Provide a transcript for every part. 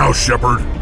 now, Shepard.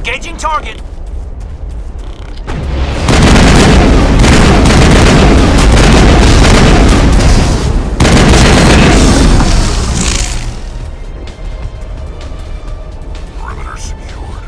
Engaging target. Perimeter secured.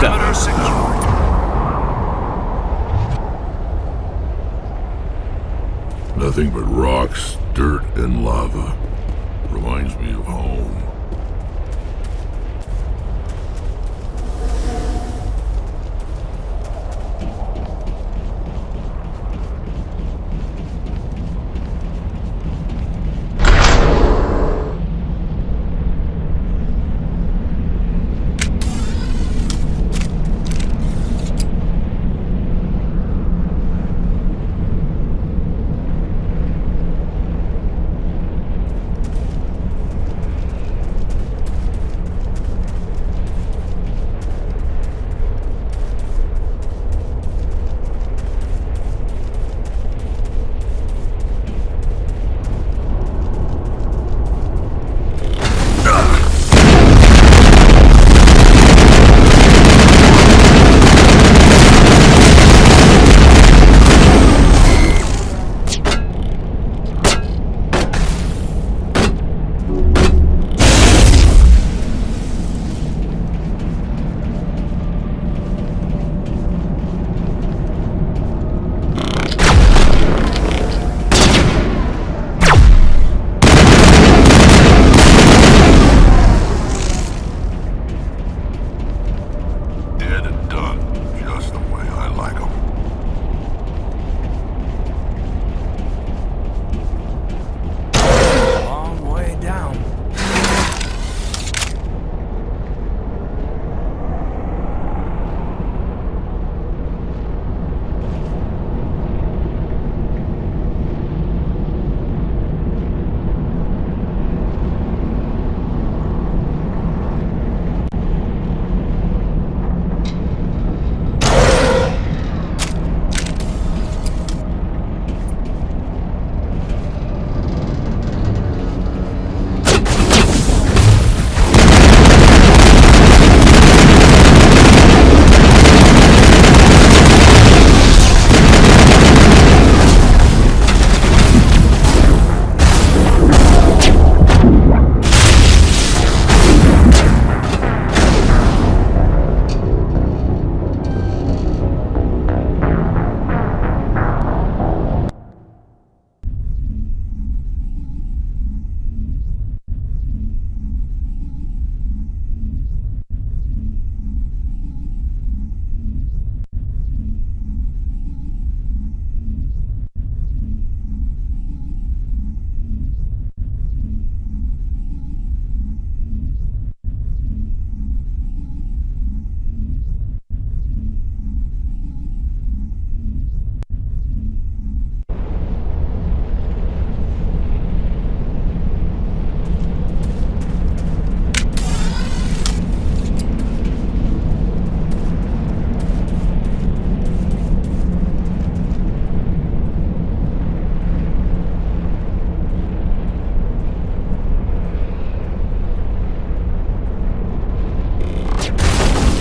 stuff. Perimeter secured. Nothing but rocks, dirt, and lava. Reminds me of home.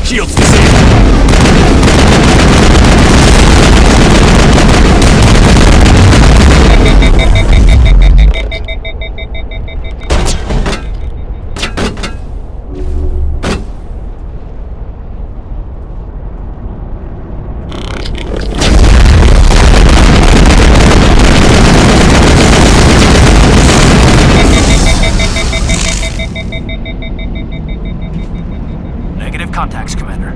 Shields disabled. Negative contacts, Commander.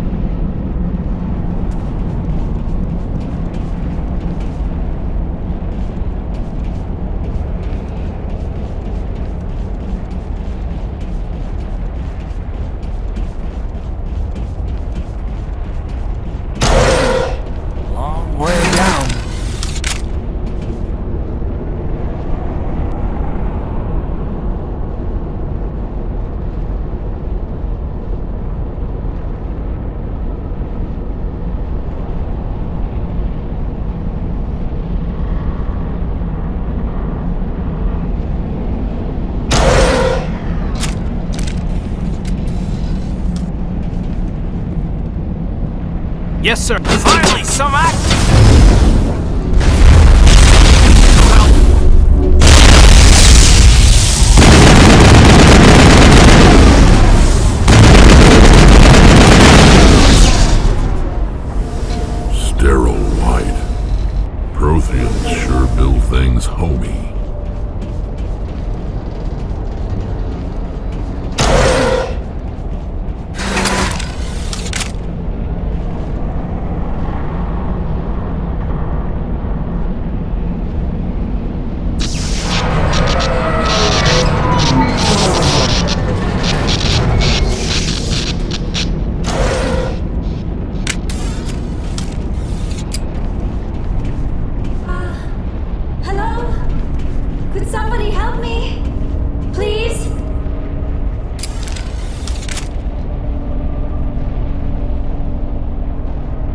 Long way down. Yes, sir. Finally, some action!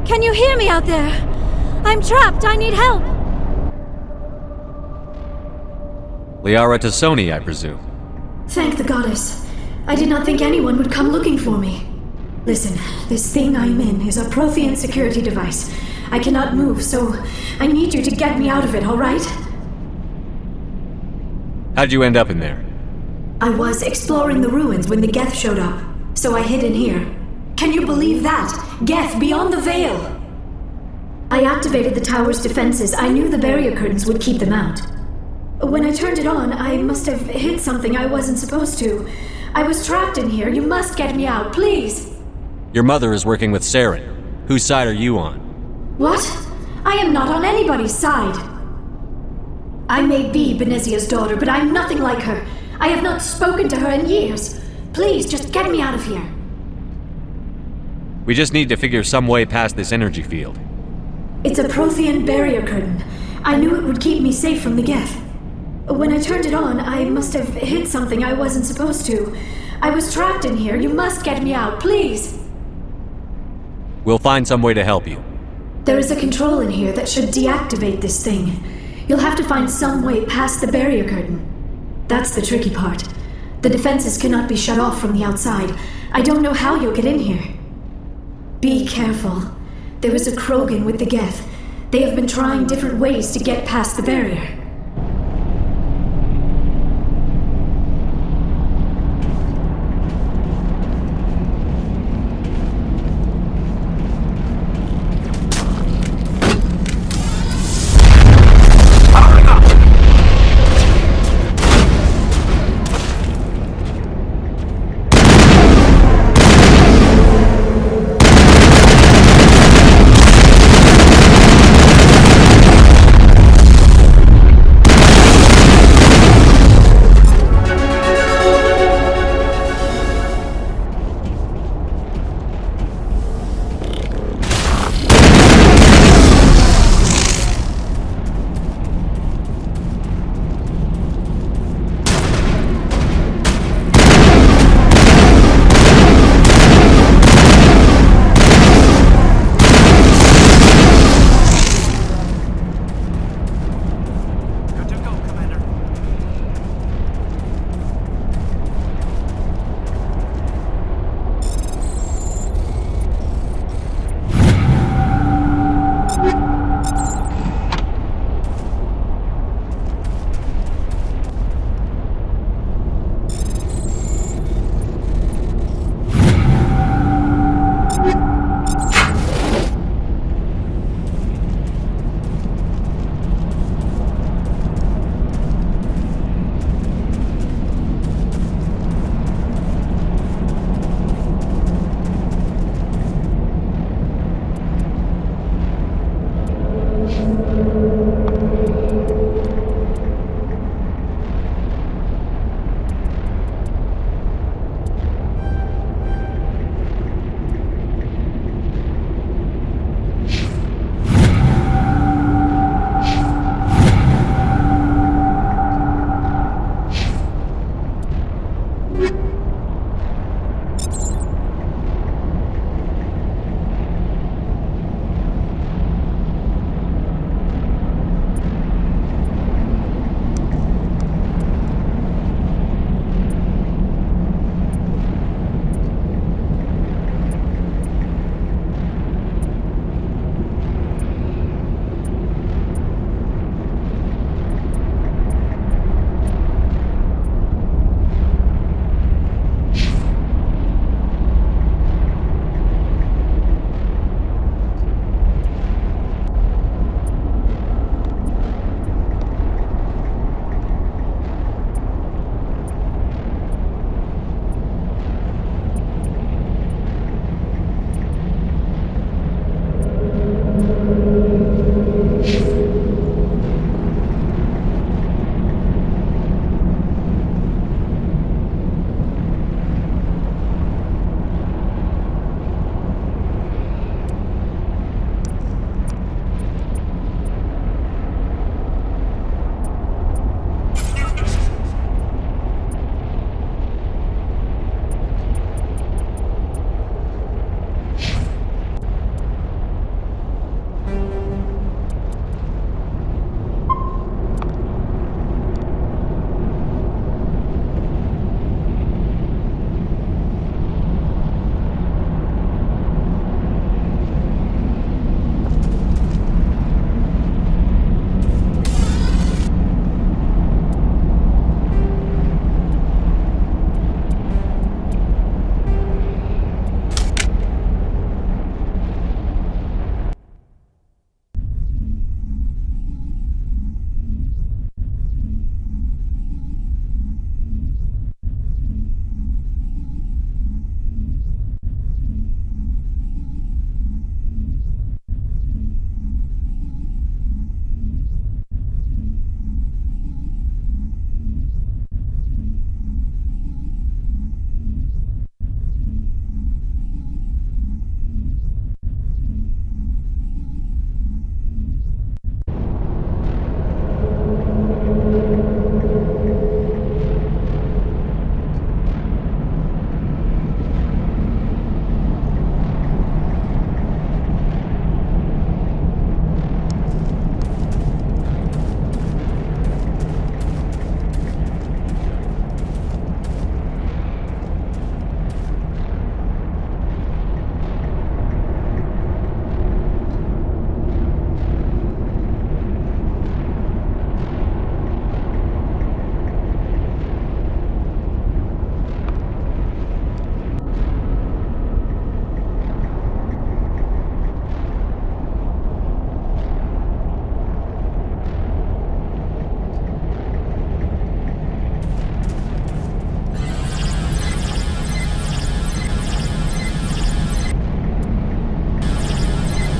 Can you hear me out there? I'm trapped. I need help. Liara Tassoni, I presume. Thank the goddess. I did not think anyone would come looking for me. Listen, this thing I'm in is a Prothean security device. I cannot move, so I need you to get me out of it, all right? How'd you end up in there? I was exploring the ruins when the Geth showed up, so I hid in here. Can you believe that? Geth beyond the veil! I activated the tower's defenses. I knew the barrier curtains would keep them out. When I turned it on, I must have hit something I wasn't supposed to. I was trapped in here. You must get me out, please! Your mother is working with Saren. Whose side are you on? What? I am not on anybody's side. I may be Benezia's daughter, but I'm nothing like her. I have not spoken to her in years. Please, just get me out of here. We just need to figure some way past this energy field. It's a Prothean barrier curtain. I knew it would keep me safe from the Geth. When I turned it on, I must have hit something I wasn't supposed to. I was trapped in here. You must get me out, please. We'll find some way to help you. There is a control in here that should deactivate this thing. You'll have to find some way past the barrier curtain. That's the tricky part. The defenses cannot be shut off from the outside. I don't know how you'll get in here. Be careful. There is a Krogan with the Geth. They have been trying different ways to get past the barrier.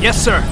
Yes, sir.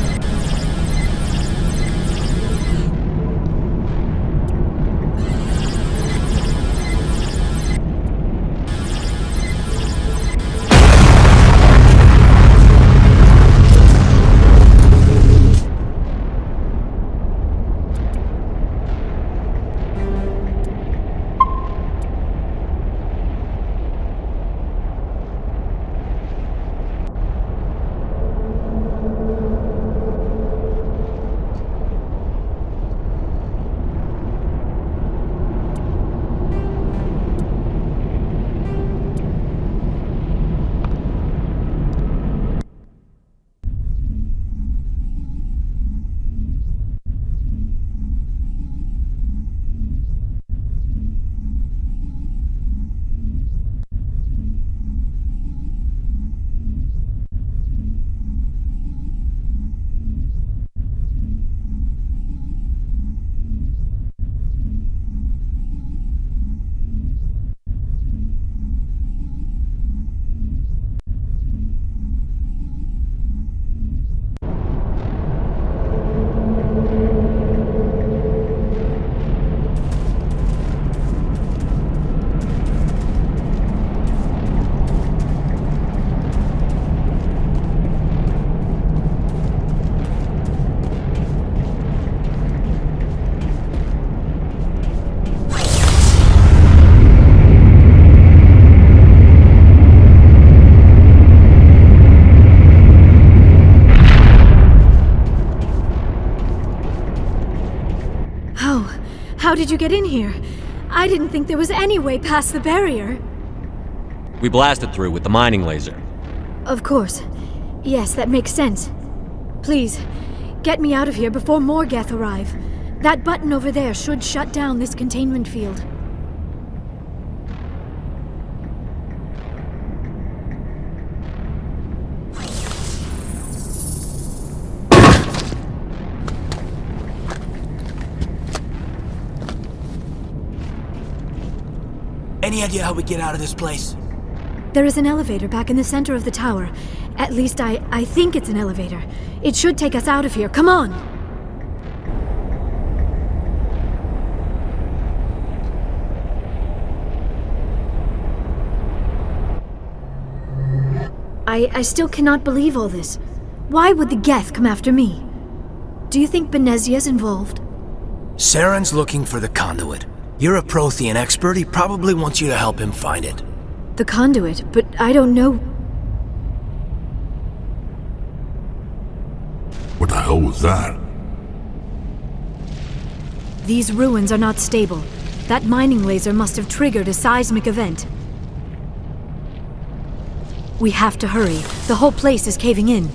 How did you get in here? I didn't think there was any way past the barrier. We blasted through with the mining laser. Of course. Yes, that makes sense. Please, get me out of here before more Geth arrive. That button over there should shut down this containment field. Any idea how we get out of this place? There is an elevator back in the center of the tower. At least I think it's an elevator. It should take us out of here. Come on! I still cannot believe all this. Why would the Geth come after me? Do you think Benezia's involved? Saren's looking for the conduit. You're a Prothean expert, he probably wants you to help him find it. The conduit, but I don't know... What the hell was that? These ruins are not stable. That mining laser must have triggered a seismic event. We have to hurry. The whole place is caving in.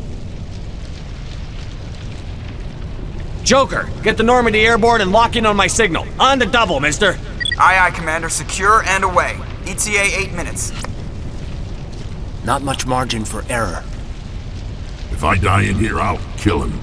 Joker, get the Normandy airborne and lock in on my signal. On the double, mister. Aye, aye, Commander. Secure and away. ETA 8 minutes. Not much margin for error. If I die in here, I'll kill him.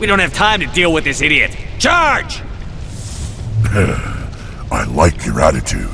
We don't have time to deal with this idiot. Charge! I like your attitude.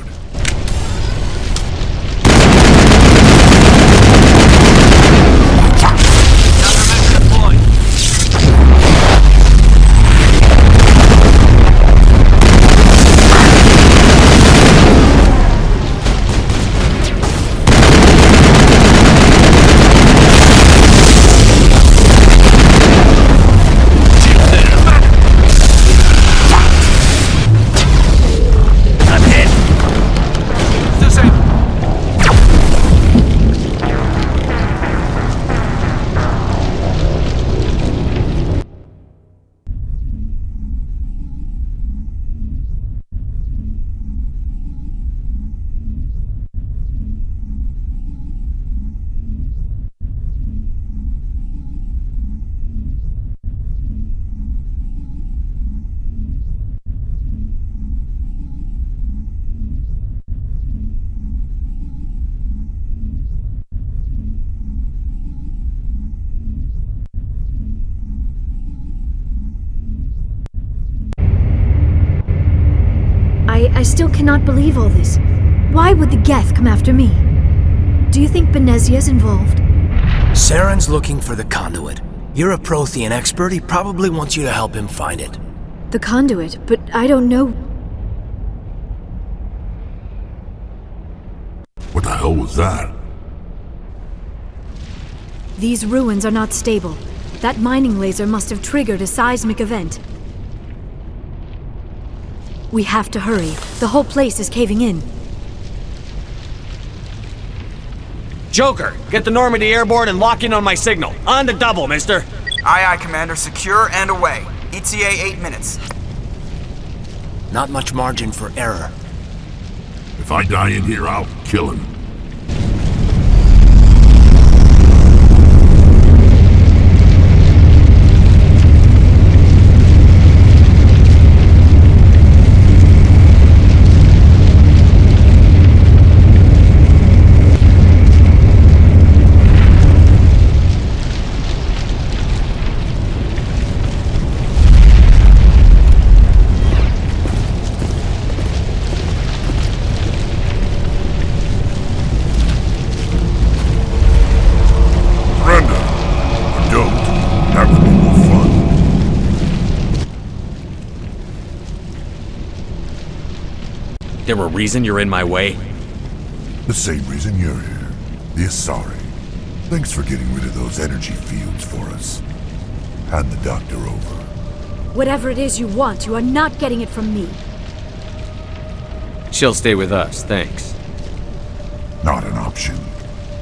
I still cannot believe all this. Why would the Geth come after me? Do you think Benezia's involved? Saren's looking for the conduit. You're a Prothean expert, he probably wants you to help him find it. The conduit, but I don't know. What the hell was that? These ruins are not stable. That mining laser must have triggered a seismic event. We have to hurry. The whole place is caving in. Joker, get the Normandy airborne and lock in on my signal. On the double, mister. Aye, aye, Commander. Secure and away. ETA 8 minutes. Not much margin for error. If I die in here, I'll kill him. There a reason you're in my way? The same reason you're here. The Asari. Thanks for getting rid of those energy fields for us. Hand the doctor over. Whatever it is you want, you are not getting it from me. She'll stay with us, thanks. Not an option.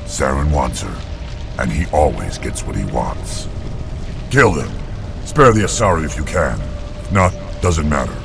Saren wants her, and he always gets what he wants. Kill them. Spare the Asari if you can. If not, doesn't matter.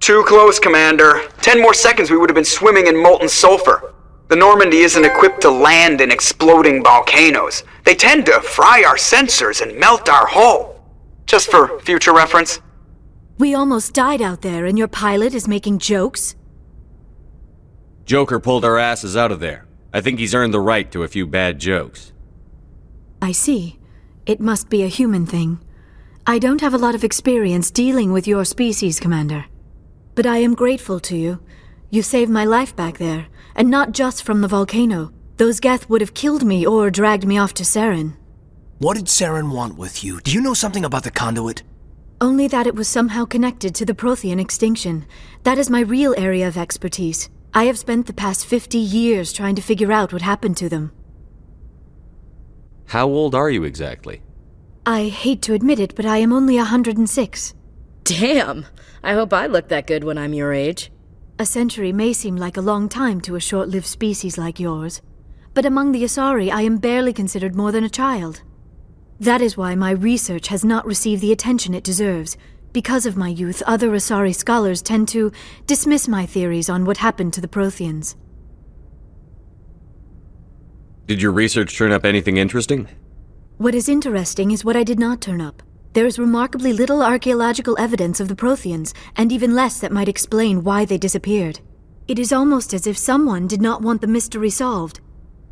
Too close, Commander. 10 more seconds we would have been swimming in molten sulfur. The Normandy isn't equipped to land in exploding volcanoes. They tend to fry our sensors and melt our hull. Just for future reference. We almost died out there, and your pilot is making jokes? Joker pulled our asses out of there. I think he's earned the right to a few bad jokes. I see. It must be a human thing. I don't have a lot of experience dealing with your species, Commander. But I am grateful to you. You saved my life back there, and not just from the volcano. Those Geth would have killed me or dragged me off to Saren. What did Saren want with you? Do you know something about the conduit? Only that it was somehow connected to the Prothean extinction. That is my real area of expertise. I have spent the past 50 years trying to figure out what happened to them. How old are you exactly? I hate to admit it, but I am only 106. Damn! I hope I look that good when I'm your age. A century may seem like a long time to a short-lived species like yours. but among the Asari I am barely considered more than a child. That is why my research has not received the attention it deserves. Because of my youth, other Asari scholars tend to dismiss my theories on what happened to the Protheans. Did your research turn up anything interesting? What is interesting is what I did not turn up. There is remarkably little archaeological evidence of the Protheans, and even less that might explain why they disappeared. It is almost as if someone did not want the mystery solved.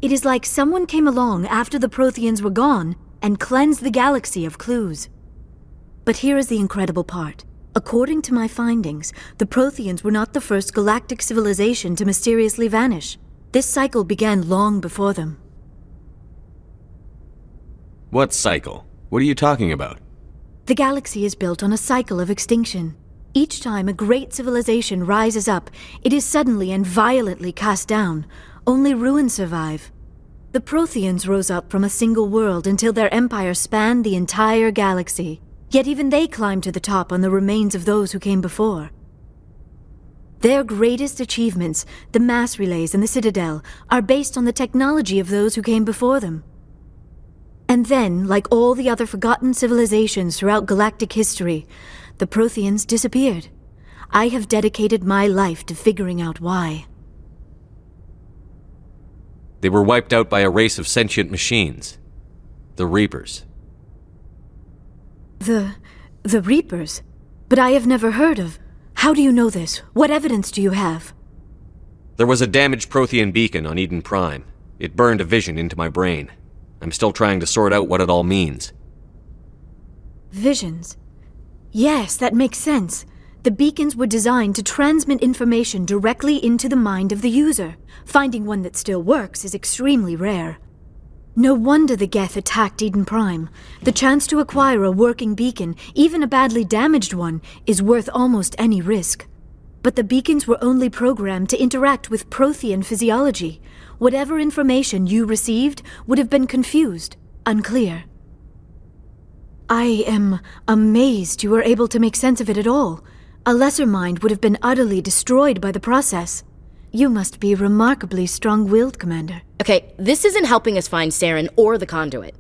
It is like someone came along after the Protheans were gone and cleansed the galaxy of clues. But here is the incredible part. According to my findings, the Protheans were not the first galactic civilization to mysteriously vanish. This cycle began long before them. What cycle? What are you talking about? The galaxy is built on a cycle of extinction. Each time a great civilization rises up, it is suddenly and violently cast down. Only ruins survive. The Protheans rose up from a single world until their empire spanned the entire galaxy. Yet even they climbed to the top on the remains of those who came before. Their greatest achievements, the mass relays and the Citadel, are based on the technology of those who came before them. And then, like all the other forgotten civilizations throughout galactic history, the Protheans disappeared. I have dedicated my life to figuring out why. They were wiped out by a race of sentient machines. The Reapers. The Reapers? But I have never heard of. How do you know this? What evidence do you have? There was a damaged Prothean beacon on Eden Prime. It burned a vision into my brain. I'm still trying to sort out what it all means. Visions? Yes, that makes sense. The beacons were designed to transmit information directly into the mind of the user. Finding one that still works is extremely rare. No wonder the Geth attacked Eden Prime. The chance to acquire a working beacon, even a badly damaged one, is worth almost any risk. But the beacons were only programmed to interact with Prothean physiology. Whatever information you received would have been confused, unclear. I am amazed you were able to make sense of it at all. A lesser mind would have been utterly destroyed by the process. You must be remarkably strong-willed, Commander. Okay, this isn't helping us find Saren or the conduit.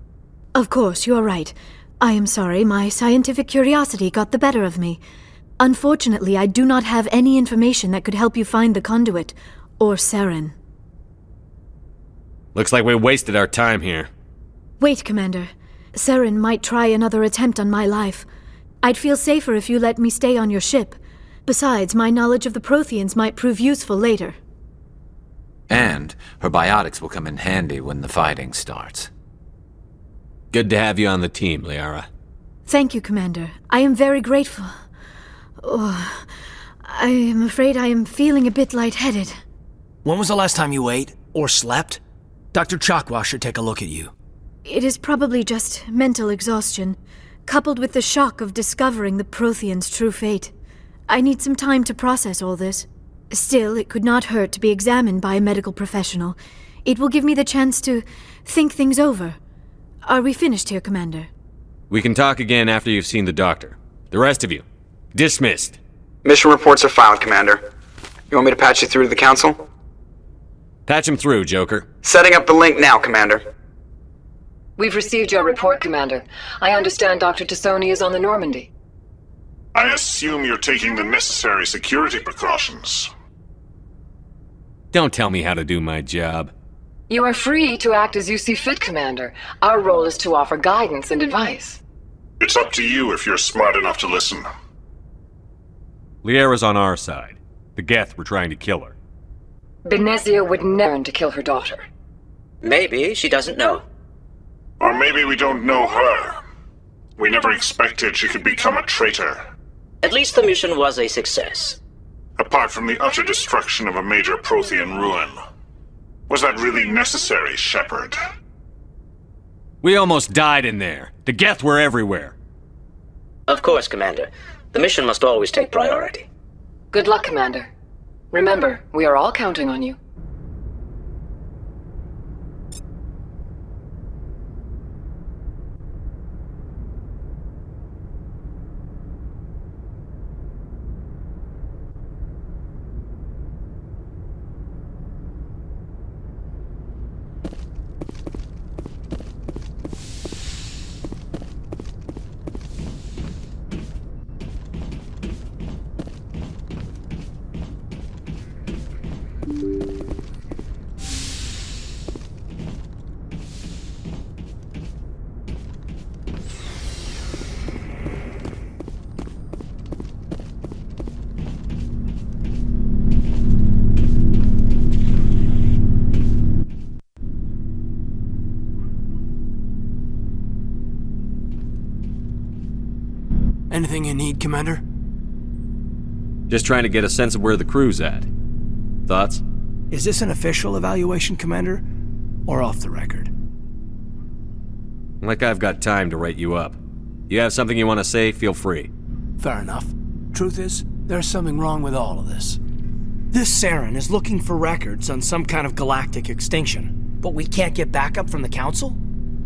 Of course, you are right. I am sorry, my scientific curiosity got the better of me. Unfortunately, I do not have any information that could help you find the conduit, or Saren. Looks like we wasted our time here. Wait, Commander. Saren might try another attempt on my life. I'd feel safer if you let me stay on your ship. Besides, my knowledge of the Protheans might prove useful later. And her biotics will come in handy when the fighting starts. Good to have you on the team, Liara. Thank you, Commander. I am very grateful. Oh, I am afraid I am feeling a bit lightheaded. When was the last time you ate or slept? Dr. Chakwa should take a look at you. It is probably just mental exhaustion, coupled with the shock of discovering the Protheans' true fate. I need some time to process all this. Still, it could not hurt to be examined by a medical professional. It will give me the chance to think things over. Are we finished here, Commander? We can talk again after you've seen the doctor. The rest of you, dismissed. Mission reports are filed, Commander. You want me to patch you through to the Council? Patch him through, Joker. Setting up the link now, Commander. We've received your report, Commander. I understand Dr. Tassoni is on the Normandy. I assume you're taking the necessary security precautions. Don't tell me how to do my job. You are free to act as you see fit, Commander. Our role is to offer guidance and advice. It's up to you if you're smart enough to listen. Liara's on our side. The Geth were trying to kill her. Benezia would never to kill her daughter. Maybe she doesn't know. Or maybe we don't know her. We never expected she could become a traitor. At least the mission was a success. Apart from the utter destruction of a major Prothean ruin. Was that really necessary, Shepard? We almost died in there. The Geth were everywhere. Of course, Commander. The mission must always take priority. Good luck, Commander. Remember, we are all counting on you. Anything you need, Commander? Just trying to get a sense of where the crew's at. Thoughts? Is this an official evaluation, Commander? Or off the record? Like I've got time to write you up. You have something you want to say, feel free. Fair enough. Truth is, there's something wrong with all of this. This Saren is looking for records on some kind of galactic extinction, but we can't get backup from the Council?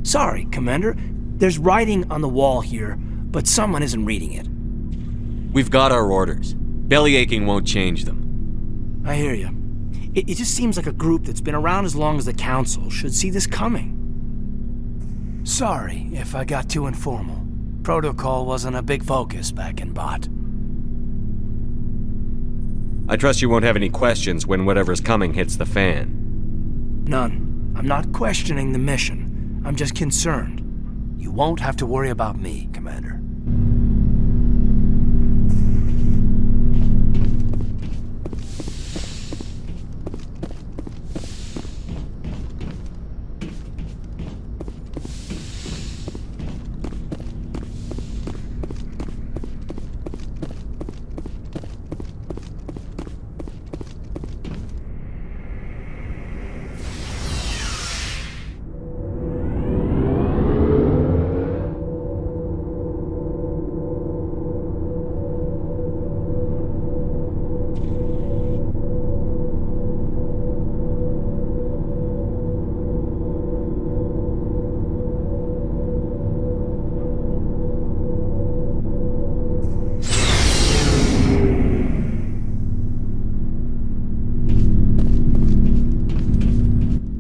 Sorry, Commander. There's writing on the wall here, but someone isn't reading it. We've got our orders. Belly aching won't change them. I hear you. It just seems like a group that's been around as long as the Council should see this coming. Sorry if I got too informal. Protocol wasn't a big focus back in Bot. I trust you won't have any questions when whatever's coming hits the fan. None. I'm not questioning the mission. I'm just concerned. You won't have to worry about me, Commander.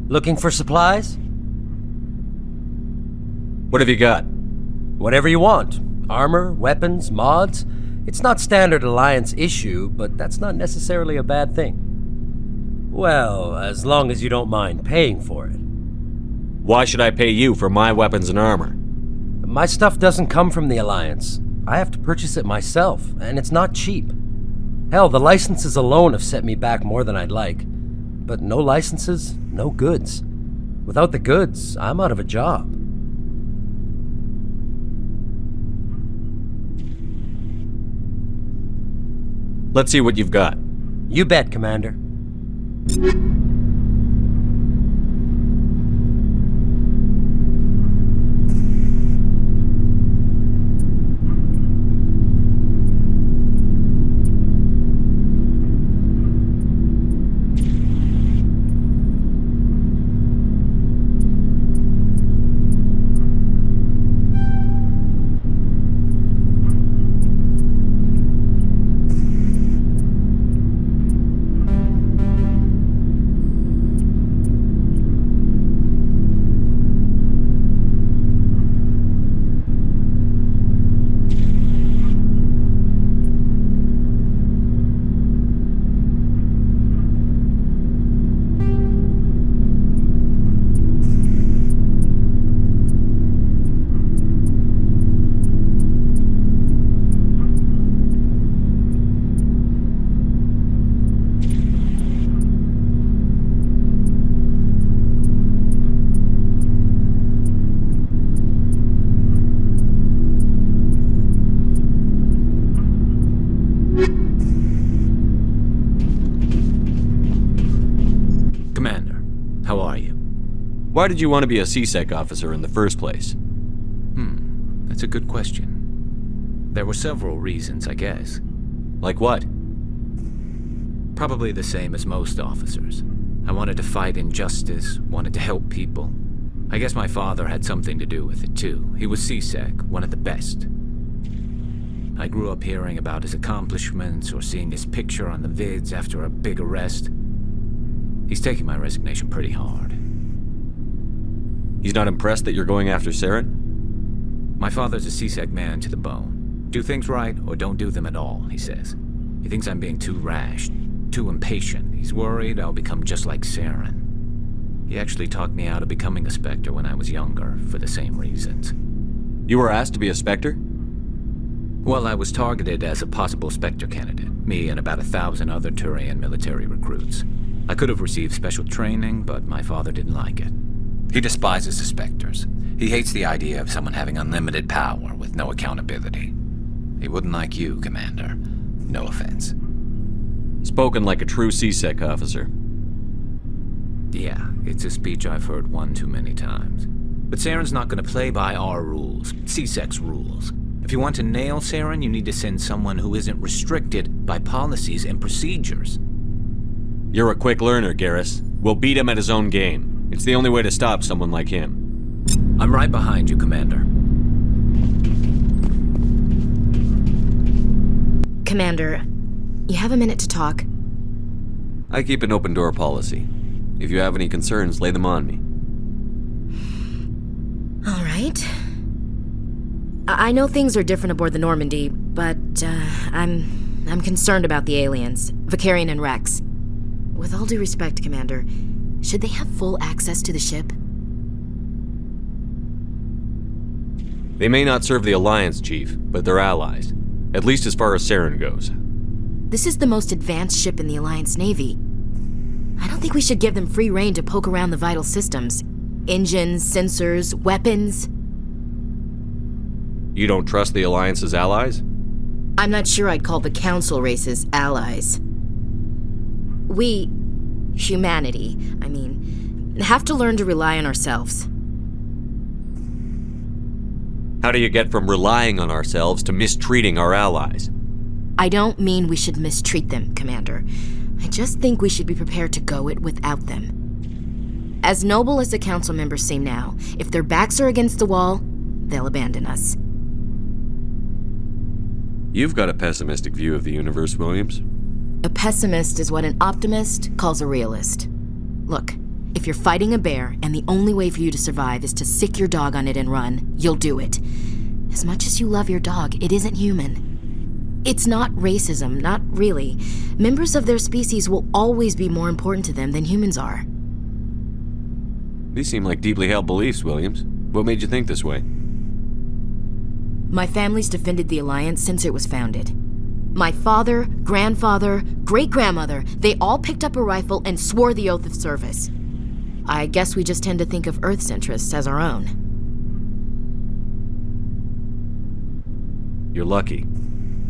Looking for supplies? What have you got? Whatever you want. Armor, weapons, mods. It's not standard Alliance issue, but that's not necessarily a bad thing. Well, as long as you don't mind paying for it. Why should I pay you for my weapons and armor? My stuff doesn't come from the Alliance. I have to purchase it myself, and it's not cheap. Hell, the licenses alone have set me back more than I'd like. But no licenses, no goods. Without the goods, I'm out of a job. Let's see what you've got. You bet, Commander. Why did you want to be a CSEC officer in the first place? That's a good question. There were several reasons, I guess. Like what? Probably the same as most officers. I wanted to fight injustice, wanted to help people. I guess my father had something to do with it too. He was CSEC, one of the best. I grew up hearing about his accomplishments or seeing his picture on the vids after a big arrest. He's taking my resignation pretty hard. He's not impressed that you're going after Saren? My father's a CSEC man to the bone. Do things right or don't do them at all, he says. He thinks I'm being too rash, too impatient. He's worried I'll become just like Saren. He actually talked me out of becoming a Spectre when I was younger, for the same reasons. You were asked to be a Spectre? Well, I was targeted as a possible Spectre candidate, me and about 1,000 other Turian military recruits. I could have received special training, but my father didn't like it. He despises the Spectres. He hates the idea of someone having unlimited power with no accountability. He wouldn't like you, Commander. No offense. Spoken like a true CSEC officer. Yeah, it's a speech I've heard one too many times. But Saren's not going to play by our rules, CSEC's rules. If you want to nail Saren, you need to send someone who isn't restricted by policies and procedures. You're a quick learner, Garrus. We'll beat him at his own game. It's the only way to stop someone like him. I'm right behind you, Commander. Commander, you have a minute to talk? I keep an open door policy. If you have any concerns, lay them on me. All right. I know things are different aboard the Normandy, but I'm concerned about the aliens, Vicarian and Rex. With all due respect, Commander, should they have full access to the ship? They may not serve the Alliance, Chief, but they're allies. At least as far as Saren goes. This is the most advanced ship in the Alliance Navy. I don't think we should give them free rein to poke around the vital systems. Engines, sensors, weapons. You don't trust the Alliance's allies? I'm not sure I'd call the Council races allies. We, humanity, have to learn to rely on ourselves. How do you get from relying on ourselves to mistreating our allies? I don't mean we should mistreat them, Commander. I just think we should be prepared to go it without them. As noble as the Council members seem now, if their backs are against the wall, they'll abandon us. You've got a pessimistic view of the universe, Williams. A pessimist is what an optimist calls a realist. Look, if you're fighting a bear and the only way for you to survive is to sick your dog on it and run, you'll do it. As much as you love your dog, it isn't human. It's not racism, not really. Members of their species will always be more important to them than humans are. These seem like deeply held beliefs, Williams. What made you think this way? My family's defended the Alliance since it was founded. My father, grandfather, great-grandmother, they all picked up a rifle and swore the oath of service. I guess we just tend to think of Earth's interests as our own. You're lucky.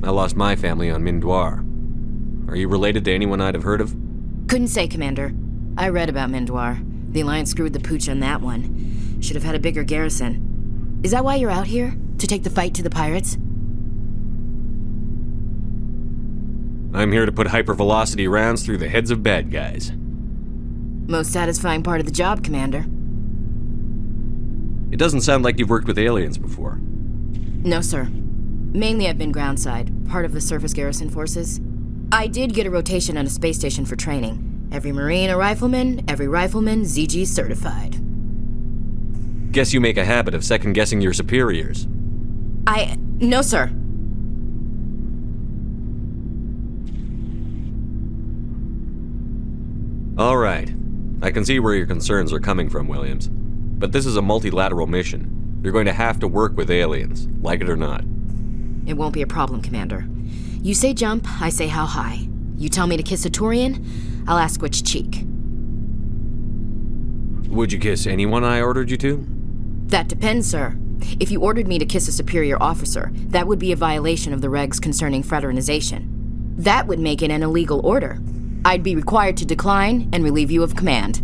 I lost my family on Mindoir. Are you related to anyone I'd have heard of? Couldn't say, Commander. I read about Mindoir. The Alliance screwed the pooch on that one. Should have had a bigger garrison. Is that why you're out here? To take the fight to the pirates? I'm here to put hypervelocity rounds through the heads of bad guys. Most satisfying part of the job, Commander. It doesn't sound like you've worked with aliens before. No, sir. Mainly I've been groundside, part of the surface garrison forces. I did get a rotation on a space station for training. Every Marine a rifleman, every rifleman ZG certified. Guess you make a habit of second-guessing your superiors. No, sir. All right. I can see where your concerns are coming from, Williams. But this is a multilateral mission. You're going to have to work with aliens, like it or not. It won't be a problem, Commander. You say jump, I say how high. You tell me to kiss a Turian, I'll ask which cheek. Would you kiss anyone I ordered you to? That depends, sir. If you ordered me to kiss a superior officer, that would be a violation of the regs concerning fraternization. That would make it an illegal order. I'd be required to decline and relieve you of command.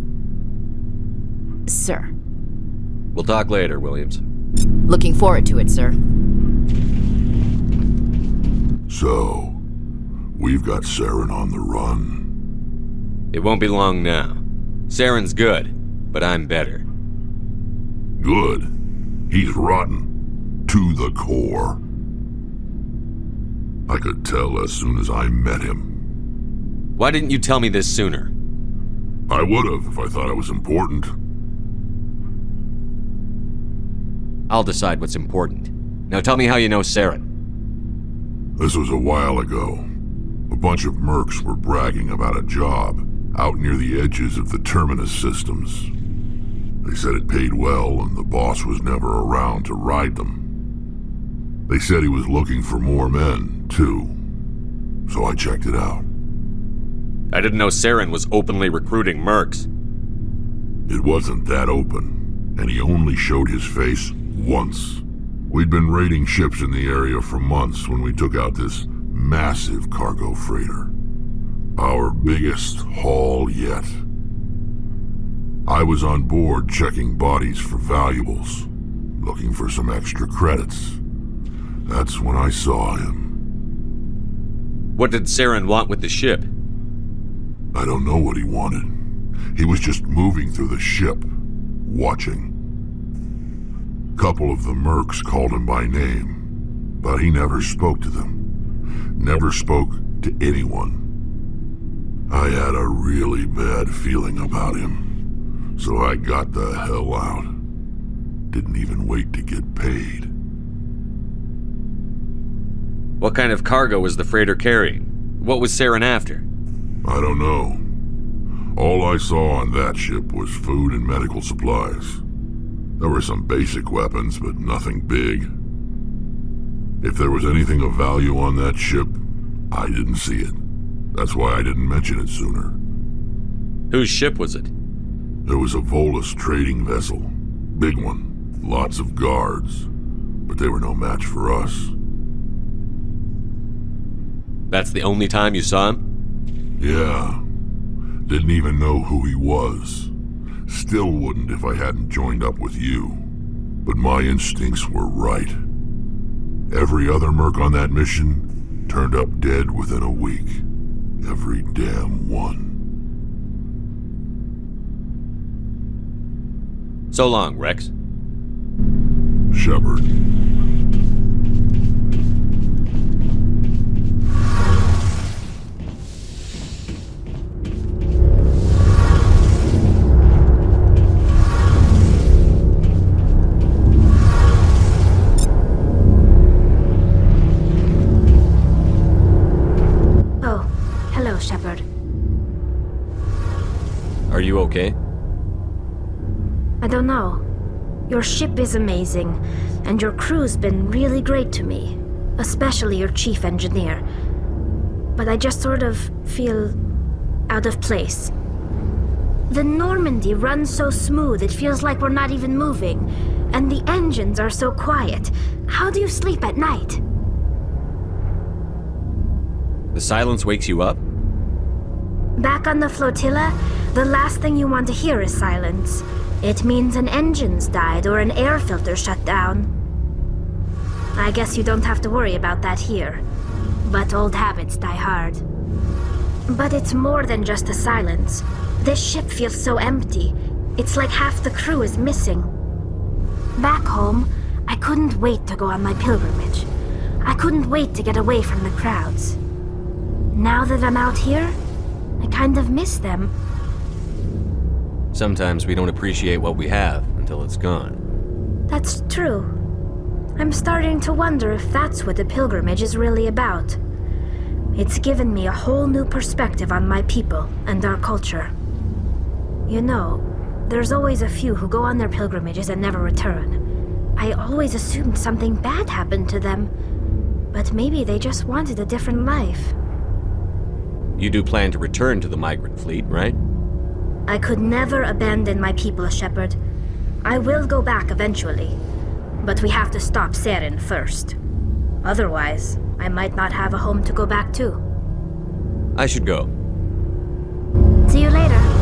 Sir. We'll talk later, Williams. Looking forward to it, sir. So, we've got Saren on the run. It won't be long now. Saren's good, but I'm better. Good. He's rotten. To the core. I could tell as soon as I met him. Why didn't you tell me this sooner? I would've if I thought it was important. I'll decide what's important. Now tell me how you know Saren. This was a while ago. A bunch of mercs were bragging about a job out near the edges of the Terminus systems. They said it paid well and the boss was never around to ride them. They said he was looking for more men, too. So I checked it out. I didn't know Saren was openly recruiting mercs. It wasn't that open, and he only showed his face once. We'd been raiding ships in the area for months when we took out this massive cargo freighter. Our biggest haul yet. I was on board checking bodies for valuables, looking for some extra credits. That's when I saw him. What did Saren want with the ship? I don't know what he wanted. He was just moving through the ship, watching. Couple of the mercs called him by name, but he never spoke to them. Never spoke to anyone. I had a really bad feeling about him, so I got the hell out. Didn't even wait to get paid. What kind of cargo was the freighter carrying? What was Saren after? I don't know. All I saw on that ship was food and medical supplies. There were some basic weapons, but nothing big. If there was anything of value on that ship, I didn't see it. That's why I didn't mention it sooner. Whose ship was it? It was a Volus trading vessel. Big one. Lots of guards. But they were no match for us. That's the only time you saw him? Yeah. Didn't even know who he was. Still wouldn't if I hadn't joined up with you. But my instincts were right. Every other merc on that mission turned up dead within a week. Every damn one. So long, Rex. Shepard. Shepard. Are you okay? I don't know. Your ship is amazing, and your crew's been really great to me, especially your chief engineer. But I just sort of feel out of place. The Normandy runs so smooth it feels like we're not even moving, and the engines are so quiet. How do you sleep at night? The silence wakes you up? Back on the flotilla, the last thing you want to hear is silence. It means an engine's died or an air filter shut down. I guess you don't have to worry about that here. But old habits die hard. But it's more than just the silence. This ship feels so empty. It's like half the crew is missing. Back home, I couldn't wait to go on my pilgrimage. I couldn't wait to get away from the crowds. Now that I'm out here, I kind of miss them. Sometimes we don't appreciate what we have until it's gone. That's true. I'm starting to wonder if that's what the pilgrimage is really about. It's given me a whole new perspective on my people and our culture. You know, there's always a few who go on their pilgrimages and never return. I always assumed something bad happened to them, but maybe they just wanted a different life. You do plan to return to the migrant fleet, right? I could never abandon my people, Shepard. I will go back eventually, but we have to stop Saren first. Otherwise, I might not have a home to go back to. I should go. See you later.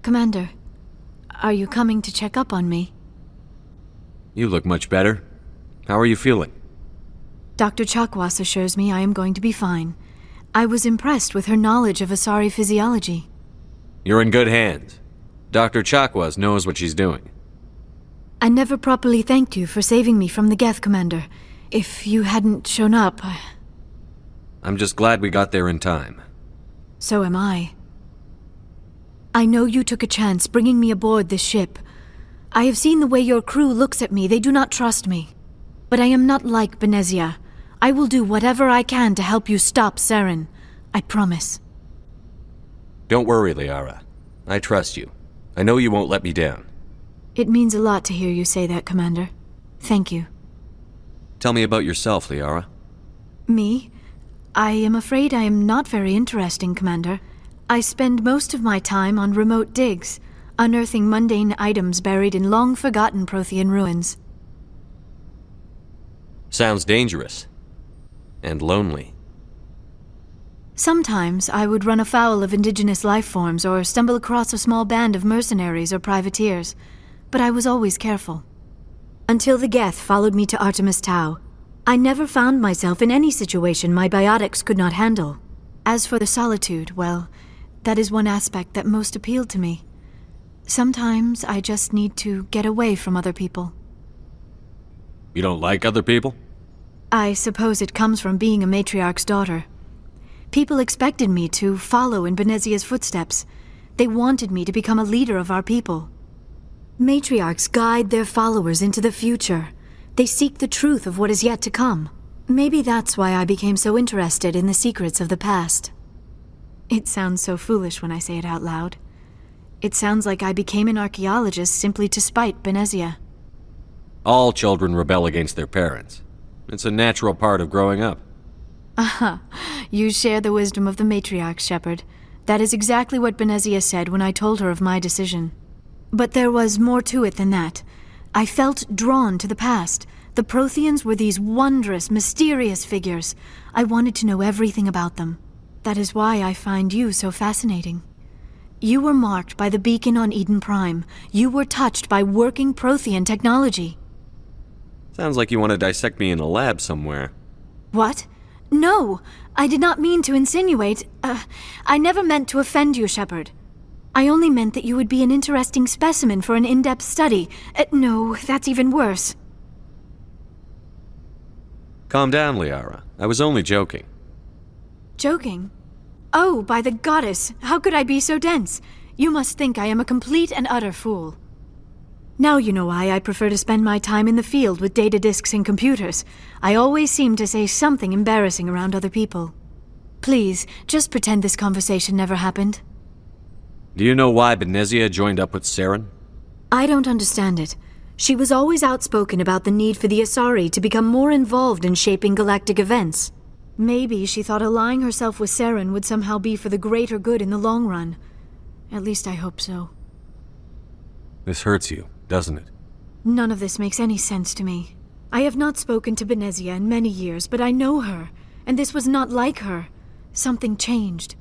Commander, are you coming to check up on me? You look much better. How are you feeling? Dr. Chakwas assures me I am going to be fine. I was impressed with her knowledge of Asari physiology. You're in good hands. Dr. Chakwas knows what she's doing. I never properly thanked you for saving me from the Geth, Commander. If you hadn't shown up, I'm just glad we got there in time. So am I. I know you took a chance bringing me aboard this ship. I have seen the way your crew looks at me. They do not trust me. But I am not like Benezia. I will do whatever I can to help you stop Saren. I promise. Don't worry, Liara. I trust you. I know you won't let me down. It means a lot to hear you say that, Commander. Thank you. Tell me about yourself, Liara. Me? I am afraid I am not very interesting, Commander. I spend most of my time on remote digs, unearthing mundane items buried in long-forgotten Prothean ruins. Sounds dangerous. And lonely. Sometimes I would run afoul of indigenous life forms or stumble across a small band of mercenaries or privateers, but I was always careful. Until the Geth followed me to Artemis Tau, I never found myself in any situation my biotics could not handle. As for the solitude, well, that is one aspect that most appealed to me. Sometimes I just need to get away from other people. You don't like other people? I suppose it comes from being a matriarch's daughter. People expected me to follow in Benezia's footsteps. They wanted me to become a leader of our people. Matriarchs guide their followers into the future. They seek the truth of what is yet to come. Maybe that's why I became so interested in the secrets of the past. It sounds so foolish when I say it out loud. It sounds like I became an archaeologist simply to spite Benezia. All children rebel against their parents. It's a natural part of growing up. Aha, you share the wisdom of the matriarch, Shepard. That is exactly what Benezia said when I told her of my decision. But there was more to it than that. I felt drawn to the past. The Protheans were these wondrous, mysterious figures. I wanted to know everything about them. That is why I find you so fascinating. You were marked by the beacon on Eden Prime. You were touched by working Prothean technology. Sounds like you want to dissect me in a lab somewhere. What? No, I did not mean to insinuate. I never meant to offend you, Shepard. I only meant that you would be an interesting specimen for an in-depth study. No, that's even worse. Calm down, Liara. I was only joking. Joking? Oh, by the goddess, how could I be so dense? You must think I am a complete and utter fool. Now you know why I prefer to spend my time in the field with data disks and computers. I always seem to say something embarrassing around other people. Please, just pretend this conversation never happened. Do you know why Benezia joined up with Saren? I don't understand it. She was always outspoken about the need for the Asari to become more involved in shaping galactic events. Maybe she thought allying herself with Saren would somehow be for the greater good in the long run. At least I hope so. This hurts you, doesn't it? None of this makes any sense to me. I have not spoken to Benezia in many years, but I know her, and this was not like her. Something changed.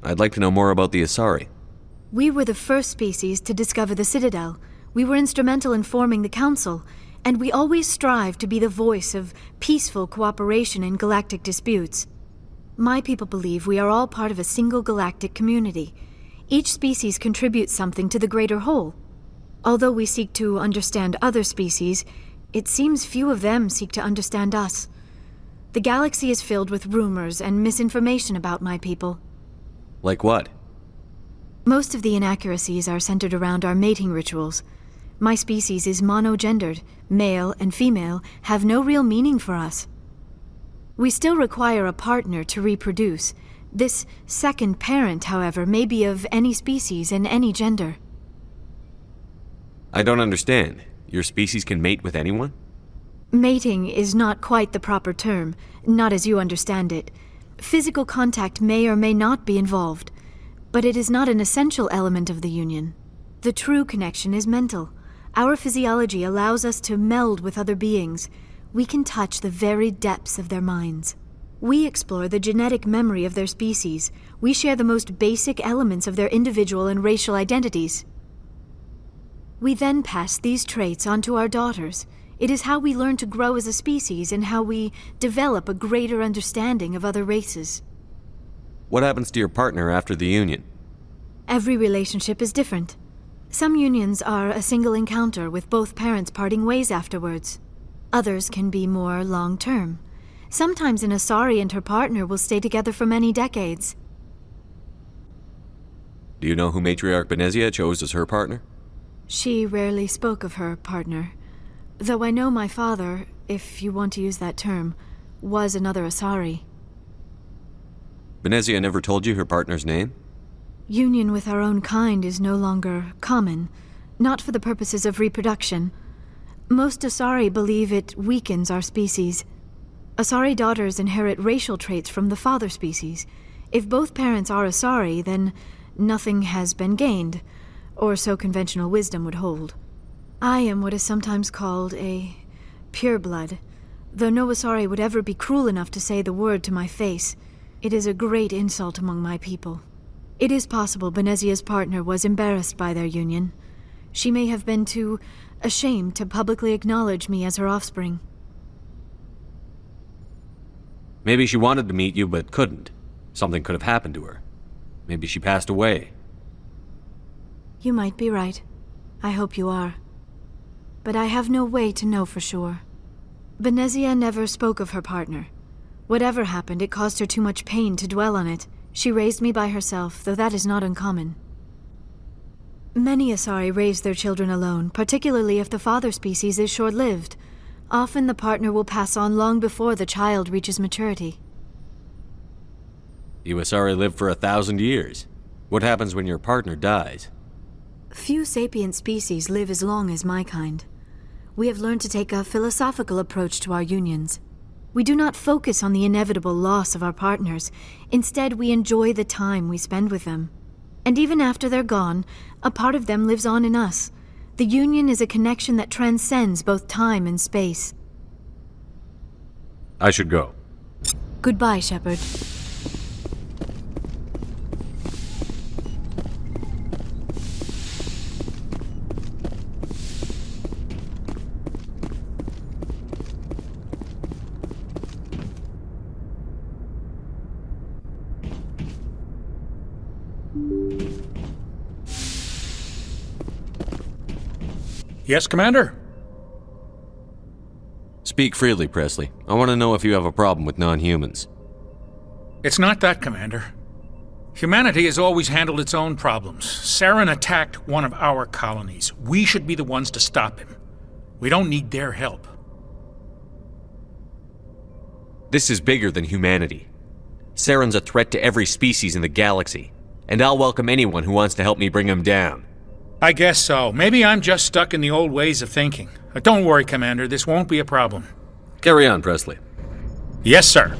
I'd like to know more about the Asari. We were the first species to discover the Citadel. We were instrumental in forming the Council, and we always strive to be the voice of peaceful cooperation in galactic disputes. My people believe we are all part of a single galactic community. Each species contributes something to the greater whole. Although we seek to understand other species, it seems few of them seek to understand us. The galaxy is filled with rumors and misinformation about my people. Like what? Most of the inaccuracies are centered around our mating rituals. My species is monogendered. Male and female have no real meaning for us. We still require a partner to reproduce. This second parent, however, may be of any species and any gender. I don't understand. Your species can mate with anyone? Mating is not quite the proper term, not as you understand it. Physical contact may or may not be involved, but it is not an essential element of the union. The true connection is mental. Our physiology allows us to meld with other beings. We can touch the very depths of their minds. We explore the genetic memory of their species. We share the most basic elements of their individual and racial identities. We then pass these traits on to our daughters. It is how we learn to grow as a species and how we develop a greater understanding of other races. What happens to your partner after the union? Every relationship is different. Some unions are a single encounter with both parents parting ways afterwards. Others can be more long-term. Sometimes an Asari and her partner will stay together for many decades. Do you know who Matriarch Benezia chose as her partner? She rarely spoke of her partner. Though I know my father, if you want to use that term, was another Asari. Benezia never told you her partner's name? Union with our own kind is no longer common, not for the purposes of reproduction. Most Asari believe it weakens our species. Asari daughters inherit racial traits from the father species. If both parents are Asari, then nothing has been gained, or so conventional wisdom would hold. I am what is sometimes called a pureblood, though no Asari would ever be cruel enough to say the word to my face. It is a great insult among my people. It is possible Benezia's partner was embarrassed by their union. She may have been too ashamed to publicly acknowledge me as her offspring. Maybe she wanted to meet you but couldn't. Something could have happened to her. Maybe she passed away. You might be right. I hope you are. But I have no way to know for sure. Benezia never spoke of her partner. Whatever happened, it caused her too much pain to dwell on it. She raised me by herself, though that is not uncommon. Many Asari raise their children alone, particularly if the father species is short-lived. Often the partner will pass on long before the child reaches maturity. You Asari live for 1,000 years. What happens when your partner dies? Few sapient species live as long as my kind. We have learned to take a philosophical approach to our unions. We do not focus on the inevitable loss of our partners. Instead, we enjoy the time we spend with them. And even after they're gone, a part of them lives on in us. The union is a connection that transcends both time and space. I should go. Goodbye, Shepard. Yes, Commander? Speak freely, Presley. I want to know if you have a problem with non-humans. It's not that, Commander. Humanity has always handled its own problems. Saren attacked one of our colonies. We should be the ones to stop him. We don't need their help. This is bigger than humanity. Saren's a threat to every species in the galaxy, and I'll welcome anyone who wants to help me bring him down. I guess so. Maybe I'm just stuck in the old ways of thinking. But don't worry, Commander. This won't be a problem. Carry on, Presley. Yes, sir.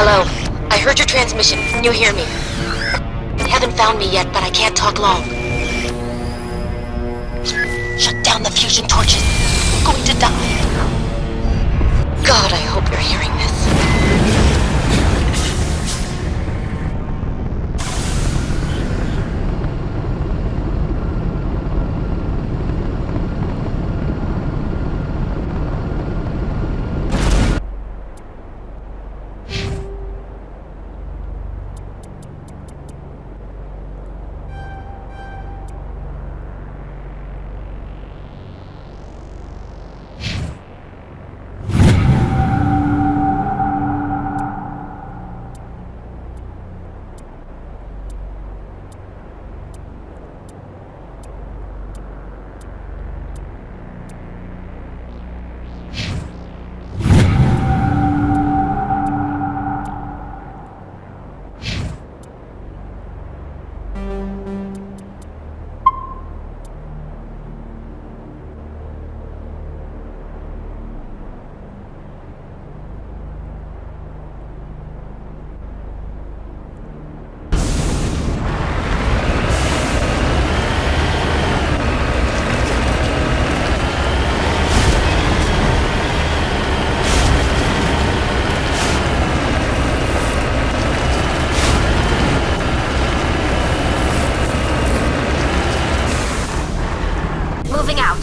Hello. I heard your transmission. Can you hear me? They haven't found me yet, but I can't talk long. Shut down the fusion torches. I'm going to die. God, I hope you're hearing this. Moving out.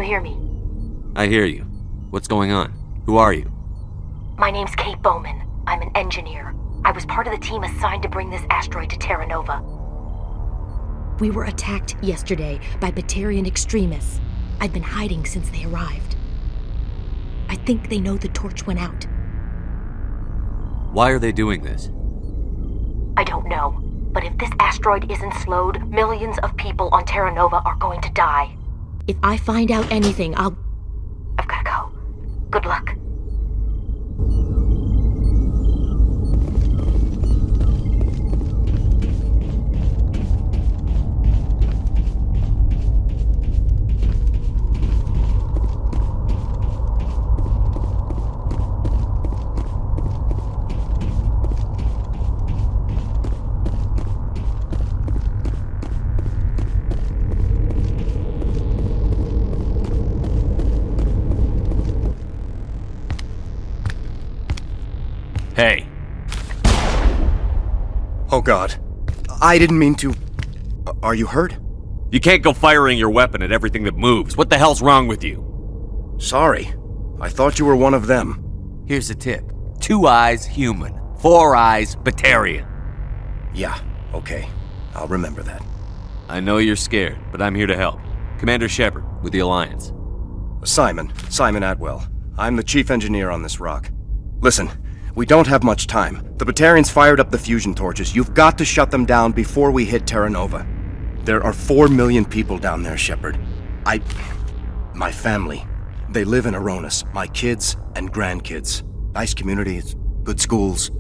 hear me? I hear you. What's going on? Who are you? My name's Kate Bowman. I'm an engineer. I was part of the team assigned to bring this asteroid to Terra Nova. We were attacked yesterday by Batarian extremists. I've been hiding since they arrived. I think they know the torch went out. Why are they doing this? I don't know. But if this asteroid isn't slowed, millions of people on Terra Nova are going to die. If I find out anything, I've gotta go. Good luck. Hey. Oh God. I didn't mean to... Are you hurt? You can't go firing your weapon at everything that moves. What the hell's wrong with you? Sorry. I thought you were one of them. Here's a tip. 2 eyes, human. 4 eyes, Batarian. Yeah, okay. I'll remember that. I know you're scared, but I'm here to help. Commander Shepard, with the Alliance. Simon Atwell. I'm the chief engineer on this rock. Listen, we don't have much time. The Batarians fired up the fusion torches. You've got to shut them down before we hit Terra Nova. There are 4 million people down there, Shepard. My family. They live in Aronis. My kids and grandkids. Nice communities, good schools.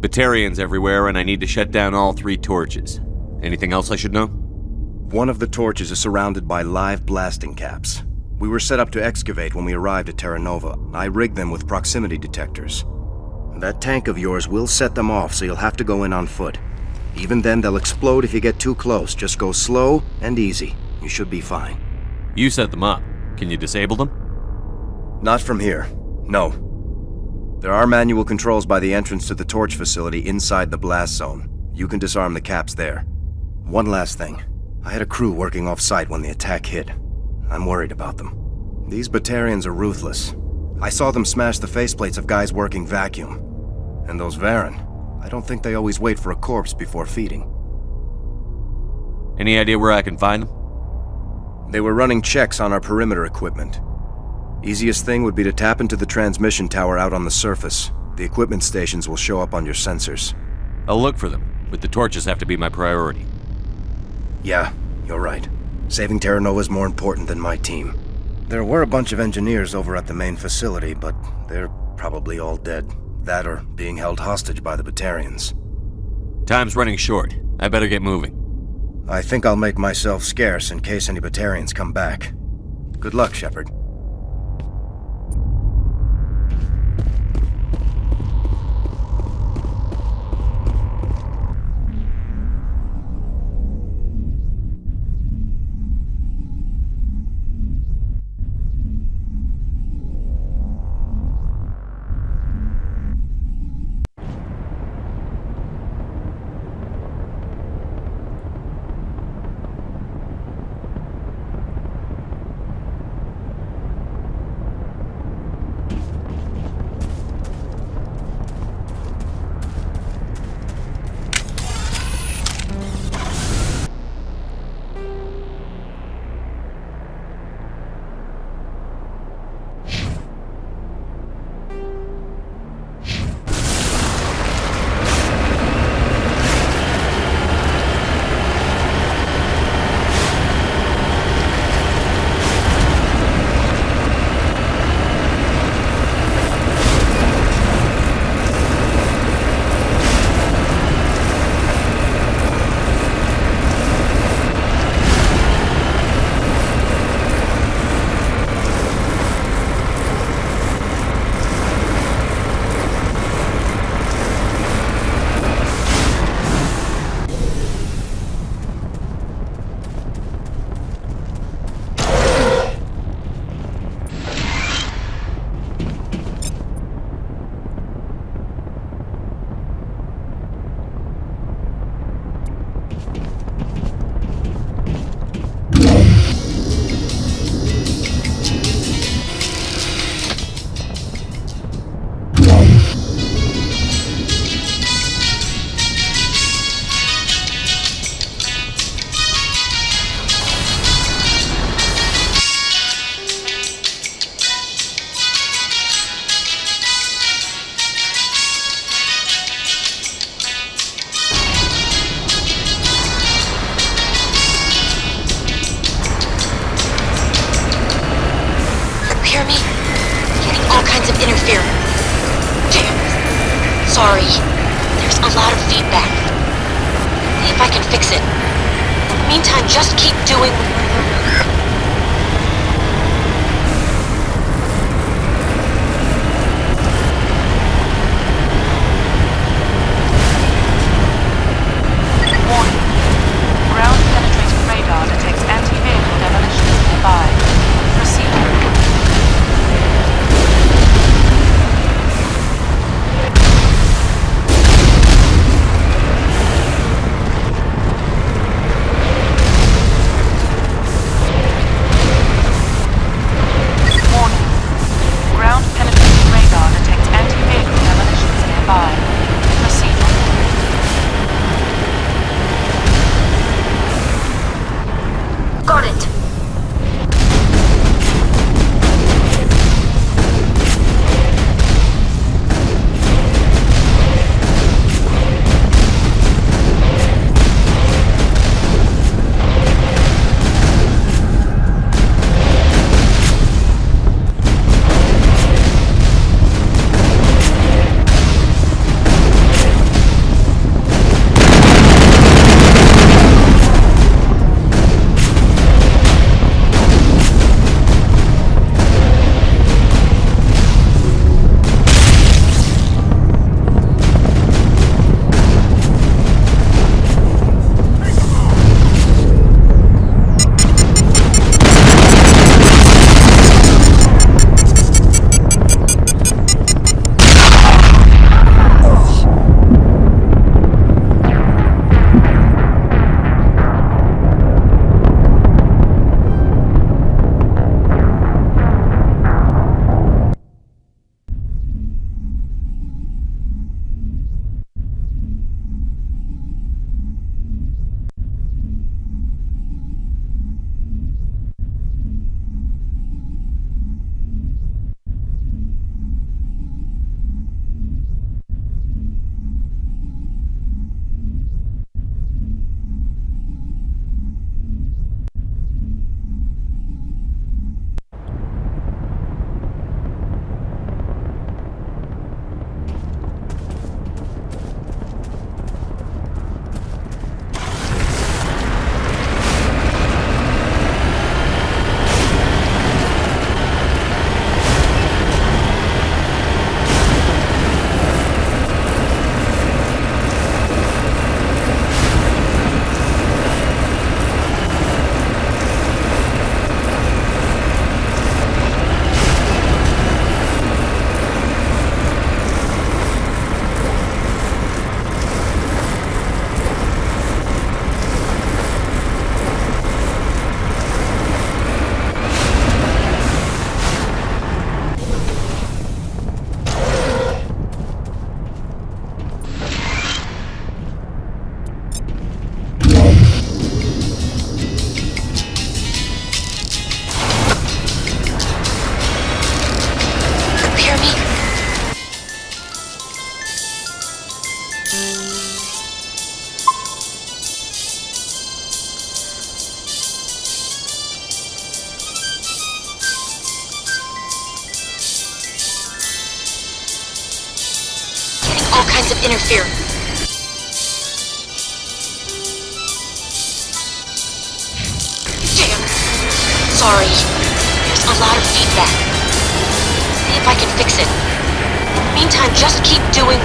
Batarians everywhere, and I need to shut down all 3 torches. Anything else I should know? One of the torches is surrounded by live blasting caps. We were set up to excavate when we arrived at Terra Nova. I rigged them with proximity detectors. That tank of yours will set them off, so you'll have to go in on foot. Even then, they'll explode if you get too close. Just go slow and easy. You should be fine. You set them up. Can you disable them? Not from here. No. There are manual controls by the entrance to the torch facility inside the blast zone. You can disarm the caps there. One last thing. I had a crew working off-site when the attack hit. I'm worried about them. These Batarians are ruthless. I saw them smash the faceplates of guys working vacuum. And those Varen, I don't think they always wait for a corpse before feeding. Any idea where I can find them? They were running checks on our perimeter equipment. Easiest thing would be to tap into the transmission tower out on the surface. The equipment stations will show up on your sensors. I'll look for them, but the torches have to be my priority. Yeah, you're right. Saving Terra Nova is more important than my team. There were a bunch of engineers over at the main facility, but they're probably all dead. That or being held hostage by the Batarians. Time's running short. I better get moving. I think I'll make myself scarce in case any Batarians come back. Good luck, Shepard. Sorry. There's a lot of feedback. See if I can fix it. Meantime, just keep doing... Warning. Ground-penetrating radar detects anti-vehicle demolitions nearby. Proceed. Warning. Ground-penetrating radar detects anti-vehicle demolitions nearby. Proceed. Got it. All kinds of interference. Damn. Sorry. There's a lot of feedback. See if I can fix it. Meantime, just keep doing...